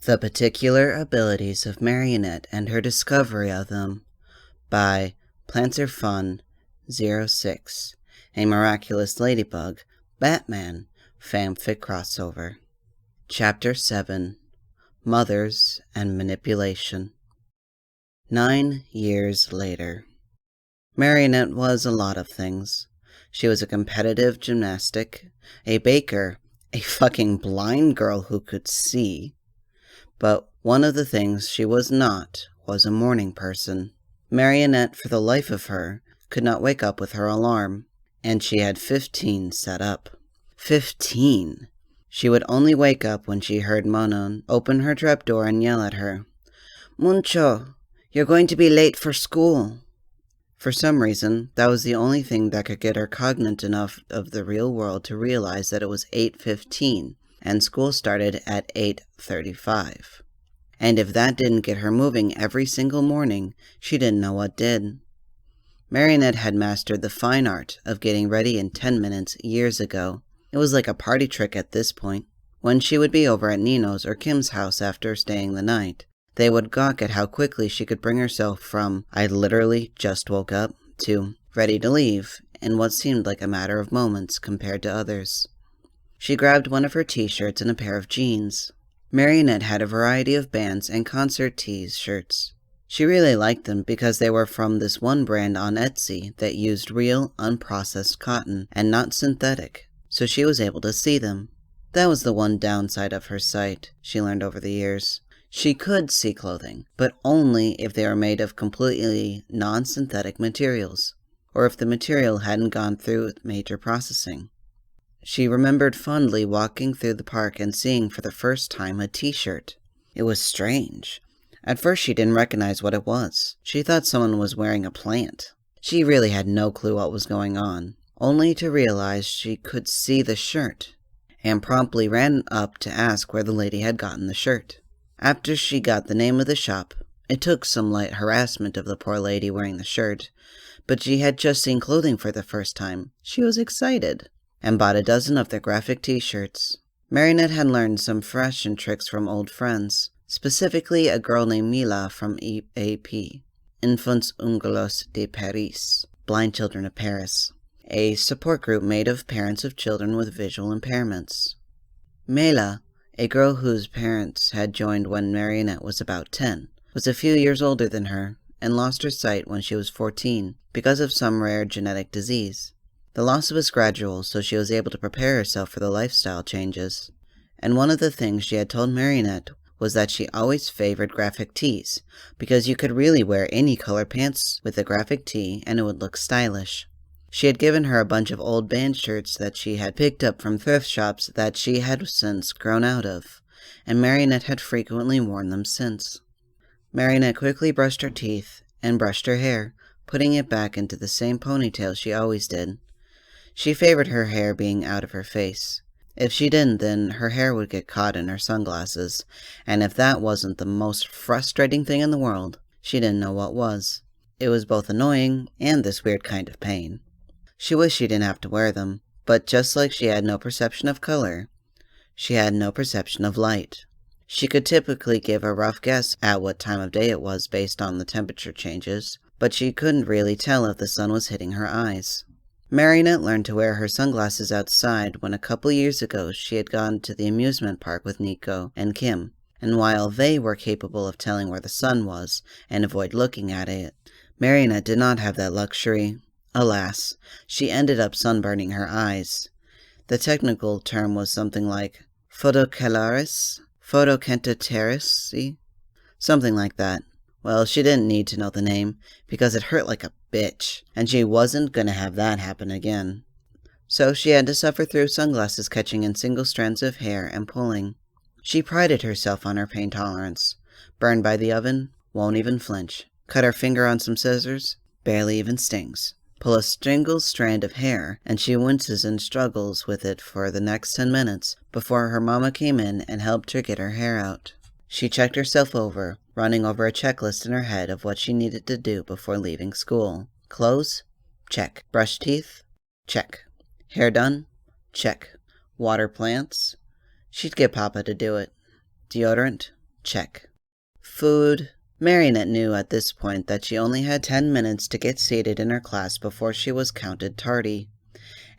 The Particular Abilities of Marinette and Her Discovery of Them by Planter Fun 06, a Miraculous Ladybug, Batman, fanfic crossover. Chapter 7, Mothers and Manipulation. 9 years later. Marinette was a lot of things. She was a competitive gymnastic, a baker, a fucking blind girl who could see. But one of the things she was not was a morning person. Marinette, for the life of her, could not wake up with her alarm, and she had 15 set up. 15! She would only wake up when she heard Monon open her trapdoor and yell at her, "Muncho, you're going to be late for school." For some reason, that was the only thing that could get her cognate enough of the real world to realize that it was 8:15, and school started at 8:35. And if that didn't get her moving every single morning, she didn't know what did. Marinette had mastered the fine art of getting ready in 10 minutes years ago. It was like a party trick at this point. When she would be over at Nino's or Kim's house after staying the night, they would gawk at how quickly she could bring herself from "I literally just woke up" to "ready to leave" in what seemed like a matter of moments compared to others. She grabbed one of her t-shirts and a pair of jeans. Marinette had a variety of bands and concert tees shirts. She really liked them because they were from this one brand on Etsy that used real, unprocessed cotton and not synthetic, so she was able to see them. That was the one downside of her sight, she learned over the years. She could see clothing, but only if they were made of completely non-synthetic materials, or if the material hadn't gone through major processing. She remembered fondly walking through the park and seeing for the first time a t-shirt. It was strange. At first she didn't recognize what it was. She thought someone was wearing a plant. She really had no clue what was going on, only to realize she could see the shirt, and promptly ran up to ask where the lady had gotten the shirt. After she got the name of the shop, it took some light harassment of the poor lady wearing the shirt, but she had just seen clothing for the first time. She was excited, and bought a dozen of their graphic t-shirts. Marinette had learned some fashion tricks from old friends, specifically a girl named Mila from EAP, Enfants Ungelos de Paris, Blind Children of Paris, a support group made of parents of children with visual impairments. Mila, a girl whose parents had joined when Marinette was about 10, was a few years older than her and lost her sight when she was 14 because of some rare genetic disease. The loss was gradual, so she was able to prepare herself for the lifestyle changes. And one of the things she had told Marinette was that she always favored graphic tees, because you could really wear any color pants with a graphic tee and it would look stylish. She had given her a bunch of old band shirts that she had picked up from thrift shops that she had since grown out of, and Marinette had frequently worn them since. Marinette quickly brushed her teeth and brushed her hair, putting it back into the same ponytail she always did. She favored her hair being out of her face. If she didn't, then her hair would get caught in her sunglasses, and if that wasn't the most frustrating thing in the world, she didn't know what was. It was both annoying and this weird kind of pain. She wished she didn't have to wear them, but just like she had no perception of color, she had no perception of light. She could typically give a rough guess at what time of day it was based on the temperature changes, but she couldn't really tell if the sun was hitting her eyes. Marinette learned to wear her sunglasses outside when a couple years ago she had gone to the amusement park with Nico and Kim, and while they were capable of telling where the sun was and avoid looking at it, Marinette did not have that luxury. Alas, she ended up sunburning her eyes. The technical term was something like photocalaris, photocatateris, something like that. Well, she didn't need to know the name, because it hurt like a bitch, and she wasn't gonna have that happen again. So she had to suffer through sunglasses catching in single strands of hair and pulling. She prided herself on her pain tolerance. Burned by the oven, won't even flinch. Cut her finger on some scissors, barely even stings. Pull a single strand of hair, and she winces and struggles with it for the next 10 minutes before her mama came in and helped her get her hair out. She checked herself over, running over a checklist in her head of what she needed to do before leaving school. Clothes? Check. Brush teeth? Check. Hair done? Check. Water plants? She'd get Papa to do it. Deodorant? check. Food. Marinette knew at this point that she only had 10 minutes to get seated in her class before she was counted tardy.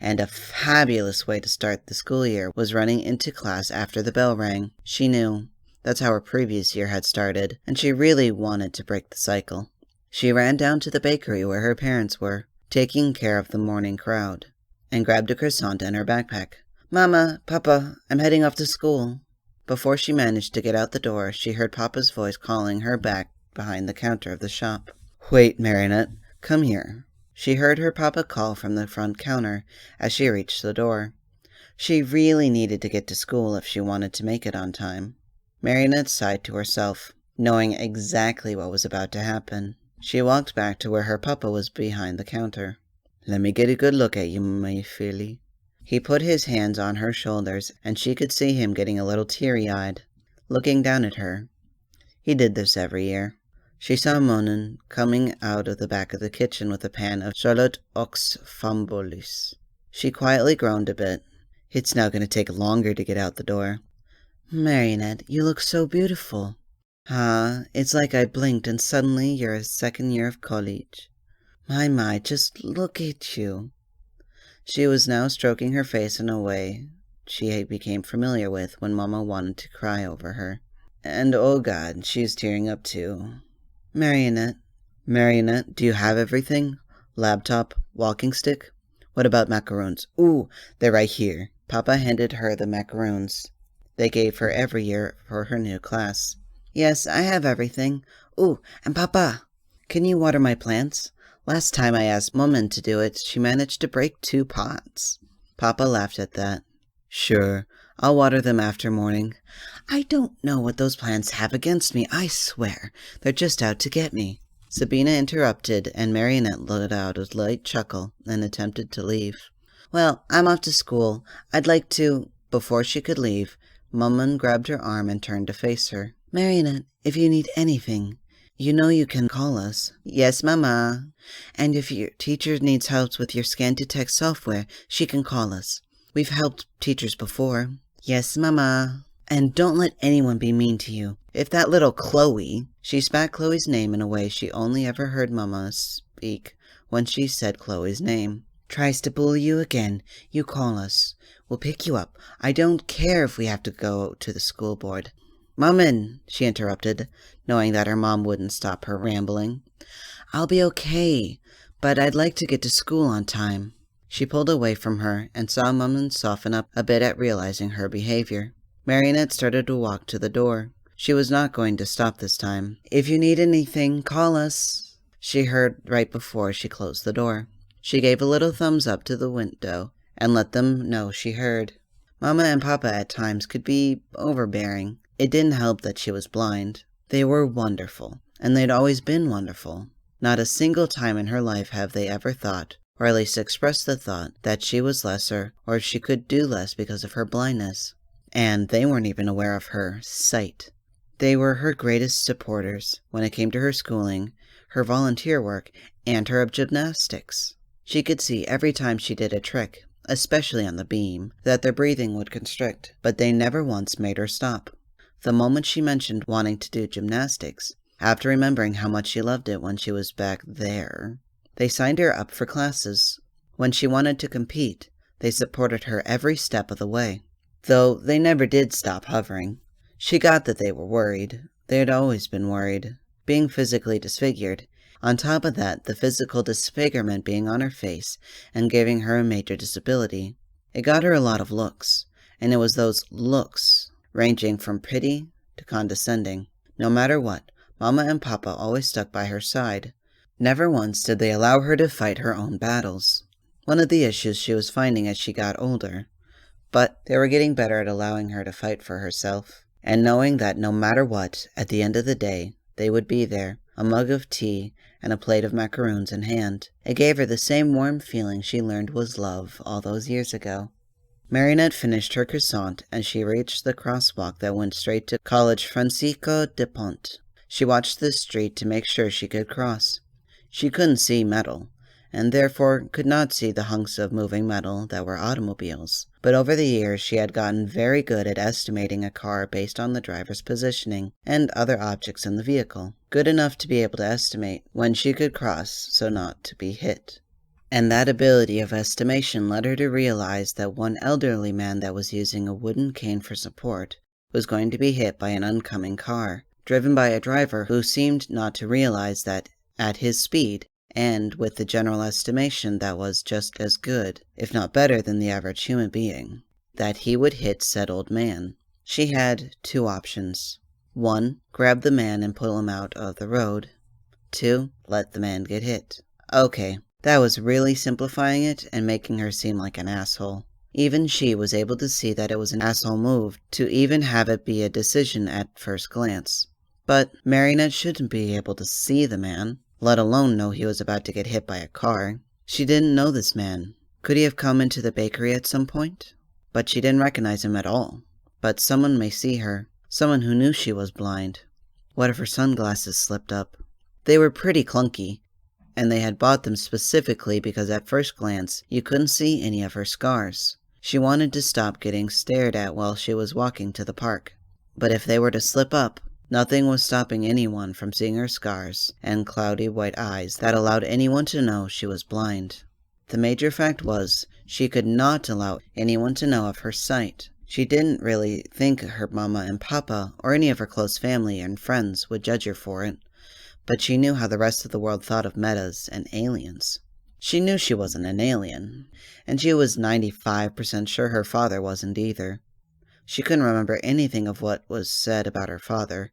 And a fabulous way to start the school year was running into class after the bell rang. She knew. That's how her previous year had started, and she really wanted to break the cycle. She ran down to the bakery where her parents were, taking care of the morning crowd, and grabbed a croissant and her backpack. "Mama, Papa, I'm heading off to school." Before she managed to get out the door, she heard Papa's voice calling her back behind the counter of the shop. "Wait, Marinette, come here." She heard her papa call from the front counter as she reached the door. She really needed to get to school if she wanted to make it on time. Marinette sighed to herself, knowing exactly what was about to happen. She walked back to where her papa was behind the counter. "Let me get a good look at you, my filly." He put his hands on her shoulders, and she could see him getting a little teary-eyed, looking down at her. He did this every year. She saw Monin coming out of the back of the kitchen with a pan of Charlotte aux Framboises. She quietly groaned a bit. It's now going to take longer to get out the door. "Marinette, you look so beautiful." It's like I blinked and suddenly you're a second year of college. My, just look at you." She was now stroking her face in a way she became familiar with when Mama wanted to cry over her. And oh God, she's tearing up too. Marinette, do you have everything? Laptop, walking stick? What about macaroons? Ooh, they're right here." Papa handed her the macaroons they gave her every year for her new class. "Yes, I have everything. Ooh, and Papa, can you water my plants? Last time I asked Mummin to do it, she managed to break 2 pots. Papa laughed at that. "Sure, I'll water them after morning." "I don't know what those plants have against me, I swear. They're just out to get me." Sabina interrupted, and Marinette let out a light chuckle and attempted to leave. "Well, I'm off to school. I'd like to—" Before she could leave, Mummin grabbed her arm and turned to face her. "Marinette, if you need anything, you know you can call us." "Yes, Mama." "And if your teacher needs help with your scan-to-text software, she can call us. We've helped teachers before." "Yes, Mama." "And don't let anyone be mean to you. If that little Chloe," she spat Chloe's name in a way she only ever heard Mama speak when she said Chloe's name, "tries to bully you again, you call us. We'll pick you up. I don't care if we have to go to the school board." "Mummin," she interrupted, knowing that her mom wouldn't stop her rambling. "I'll be okay, but I'd like to get to school on time." She pulled away from her and saw Mummin soften up a bit at realizing her behavior. Marinette started to walk to the door. She was not going to stop this time. "If you need anything, call us," she heard right before she closed the door. She gave a little thumbs up to the window and let them know she heard. Mama and Papa at times could be overbearing. It didn't help that she was blind. They were wonderful, and they'd always been wonderful. Not a single time in her life have they ever thought, or at least expressed the thought, that she was lesser or she could do less because of her blindness. And they weren't even aware of her sight. They were her greatest supporters when it came to her schooling, her volunteer work, and her gymnastics. She could see every time she did a trick, especially on the beam, that their breathing would constrict, but they never once made her stop. The moment she mentioned wanting to do gymnastics, after remembering how much she loved it when she was back there, they signed her up for classes. When she wanted to compete, they supported her every step of the way. Though they never did stop hovering. She got that they were worried. They had always been worried. Being physically disfigured. On top of that, the physical disfigurement being on her face and giving her a major disability. It got her a lot of looks. And it was those looks, ranging from pity to condescending. No matter what, Mama and Papa always stuck by her side. Never once did they allow her to fight her own battles. One of the issues she was finding as she got older. But they were getting better at allowing her to fight for herself, and knowing that no matter what, at the end of the day, they would be there, a mug of tea and a plate of macaroons in hand. It gave her the same warm feeling she learned was love all those years ago. Marinette finished her croissant, and she reached the crosswalk that went straight to College Francisco de Pont. She watched the street to make sure she could cross. She couldn't see metal, and therefore could not see the hunks of moving metal that were automobiles, But over the years, she had gotten very good at estimating a car based on the driver's positioning and other objects in the vehicle, good enough to be able to estimate when she could cross so not to be hit. And that ability of estimation led her to realize that one elderly man that was using a wooden cane for support was going to be hit by an oncoming car, driven by a driver who seemed not to realize that at his speed, and with the general estimation that was just as good, if not better than the average human being, that he would hit said old man. She had two options. 1. Grab the man and pull him out of the road. 2. Let the man get hit. Okay, that was really simplifying it and making her seem like an asshole. Even she was able to see that it was an asshole move to even have it be a decision at first glance. But Marinette shouldn't be able to see the man, let alone know he was about to get hit by a car. She didn't know this man. Could he have come into the bakery at some point? But she didn't recognize him at all. But someone may see her, someone who knew she was blind. What if her sunglasses slipped up? They were pretty clunky, and they had bought them specifically because at first glance you couldn't see any of her scars. She wanted to stop getting stared at while she was walking to the park. But if they were to slip up, nothing was stopping anyone from seeing her scars and cloudy white eyes that allowed anyone to know she was blind. The major fact was, she could not allow anyone to know of her sight. She didn't really think her mama and papa or any of her close family and friends would judge her for it, but she knew how the rest of the world thought of metas and aliens. She knew she wasn't an alien, and she was 95% sure her father wasn't either. She couldn't remember anything of what was said about her father,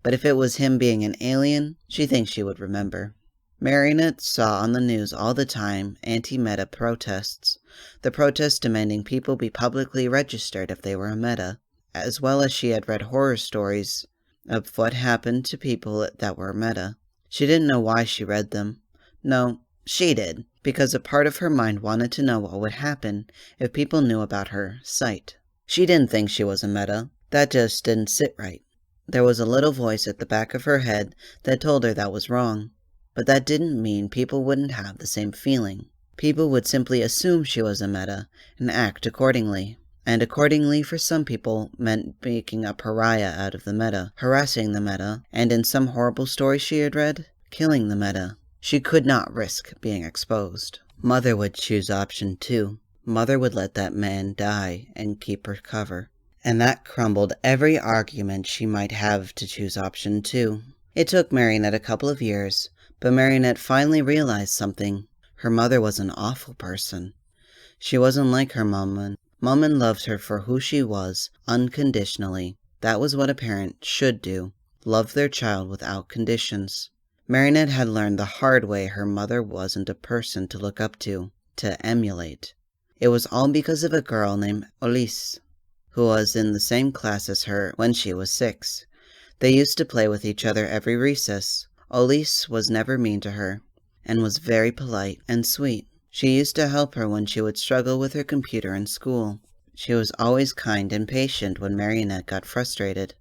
but if it was him being an alien, she thinks she would remember. Marinette saw on the news all the time anti-meta protests, the protests demanding people be publicly registered if they were a meta, as well as she had read horror stories of what happened to people that were meta. She didn't know why she read them. No, she did, because a part of her mind wanted to know what would happen if people knew about her sight. She didn't think she was a meta. That just didn't sit right. There was a little voice at the back of her head that told her that was wrong. But that didn't mean people wouldn't have the same feeling. People would simply assume she was a meta and act accordingly. And accordingly for some people meant making a pariah out of the meta, harassing the meta, and in some horrible story she had read, killing the meta. She could not risk being exposed. Mother would choose option 2. Mother would let that man die and keep her cover. And that crumbled every argument she might have to choose option 2. It took Marinette a couple of years, but Marinette finally realized something. Her mother was an awful person. She wasn't like her mama. Mama loved her for who she was, unconditionally. That was what a parent should do, love their child without conditions. Marinette had learned the hard way her mother wasn't a person to look up to emulate. It was all because of a girl named Elise, who was in the same class as her when she was 6. They used to play with each other every recess. Elise was never mean to her, and was very polite and sweet. She used to help her when she would struggle with her computer in school. She was always kind and patient when Marinette got frustrated.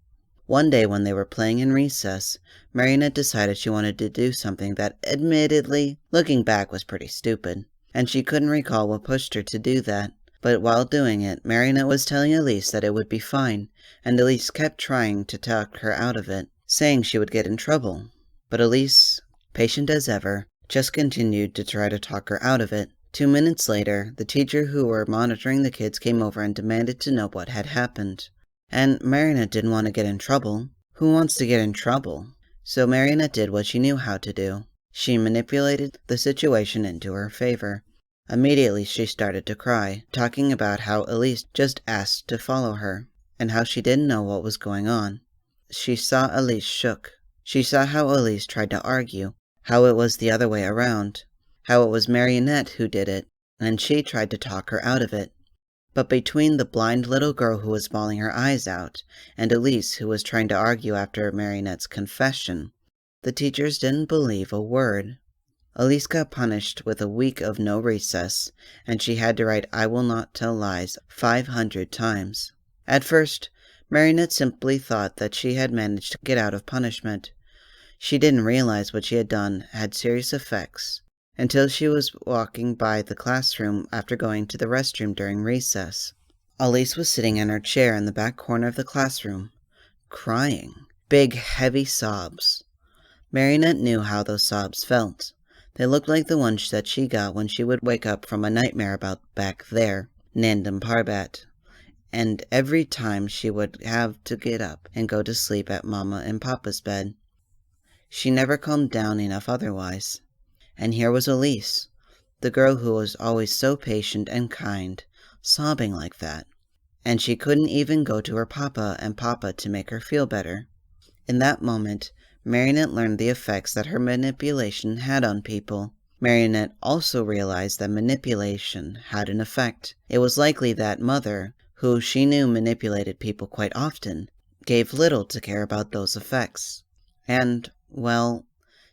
One day when they were playing in recess, Marinette decided she wanted to do something that, admittedly, looking back was pretty stupid, and she couldn't recall what pushed her to do that. But while doing it, Marinette was telling Elise that it would be fine, and Elise kept trying to talk her out of it, saying she would get in trouble. But Elise, patient as ever, just continued to try to talk her out of it. 2 minutes later, the teacher who were monitoring the kids came over and demanded to know what had happened. And Marinette didn't want to get in trouble. Who wants to get in trouble? So Marinette did what she knew how to do. She manipulated the situation into her favor. Immediately she started to cry, talking about how Elise just asked to follow her, and how she didn't know what was going on. She saw Elise shook. She saw how Elise tried to argue, how it was the other way around, how it was Marinette who did it, and she tried to talk her out of it. But between the blind little girl who was bawling her eyes out, and Elise who was trying to argue after Marinette's confession, the teachers didn't believe a word. Elise got punished with a week of no recess, and she had to write "I will not tell lies" 500 times. At first, Marinette simply thought that she had managed to get out of punishment. She didn't realize what she had done had serious effects, until she was walking by the classroom after going to the restroom during recess. Elise was sitting in her chair in the back corner of the classroom, crying. Big, heavy sobs. Marinette knew how those sobs felt. They looked like the ones that she got when she would wake up from a nightmare about back there, Nandam Parbat. And every time she would have to get up and go to sleep at Mama and Papa's bed. She never calmed down enough otherwise. And here was Elise, the girl who was always so patient and kind, sobbing like that. And she couldn't even go to her Papa and Papa to make her feel better. In that moment, Marinette learned the effects that her manipulation had on people. Marinette also realized that manipulation had an effect. It was likely that Mother, who she knew manipulated people quite often, gave little to care about those effects. And, well,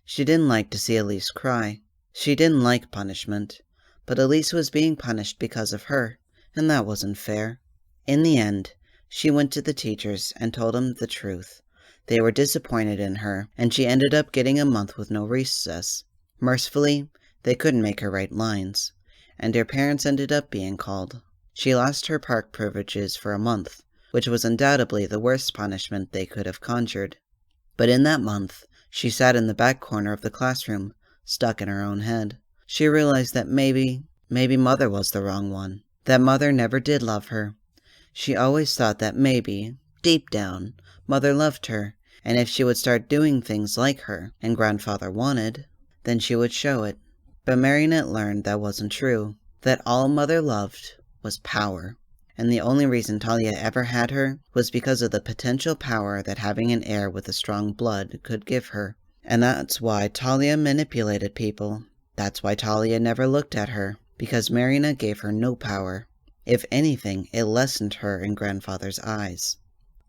she didn't like to see Elise cry. She didn't like punishment, but Elise was being punished because of her, and that wasn't fair. In the end, she went to the teachers and told them the truth. They were disappointed in her, and she ended up getting a month with no recess. Mercifully, they couldn't make her write lines, and her parents ended up being called. She lost her park privileges for a month, which was undoubtedly the worst punishment they could have conjured. But in that month, she sat in the back corner of the classroom, stuck in her own head. She realized that maybe Mother was the wrong one, that Mother never did love her. She always thought that maybe, deep down, Mother loved her, and if she would start doing things like her and Grandfather wanted, then she would show it. But Marinette learned that wasn't true, that all Mother loved was power, and the only reason Talia ever had her was because of the potential power that having an heir with a strong blood could give her. And that's why Talia manipulated people. That's why Talia never looked at her, because Marinette gave her no power. If anything, it lessened her in Grandfather's eyes.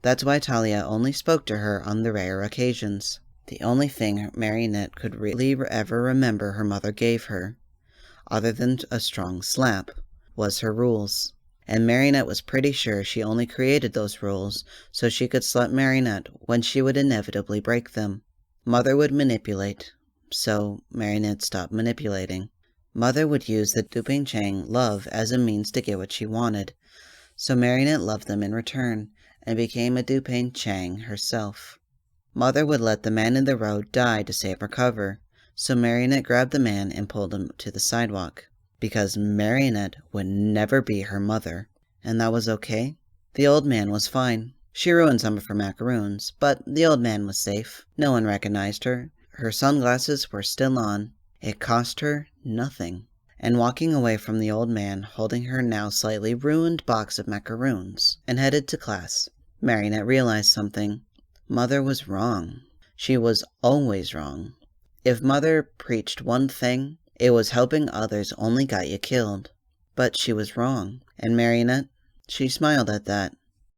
That's why Talia only spoke to her on the rare occasions. The only thing Marinette could really ever remember her mother gave her, other than a strong slap, was her rules. And Marinette was pretty sure she only created those rules so she could slap Marinette when she would inevitably break them. Mother would manipulate, so Marinette stopped manipulating. Mother would use the Duping Chang love as a means to get what she wanted, so Marinette loved them in return, and became a Duping Chang herself. Mother would let the man in the road die to save her cover, so Marinette grabbed the man and pulled him to the sidewalk, because Marinette would never be her mother, and that was okay. The old man was fine. She ruined some of her macaroons, but the old man was safe. No one recognized her. Her sunglasses were still on. It cost her nothing. And walking away from the old man, holding her now slightly ruined box of macaroons, and headed to class, Marinette realized something. Mother was wrong. She was always wrong. If Mother preached one thing, it was helping others only got you killed. But she was wrong. And Marinette, she smiled at that.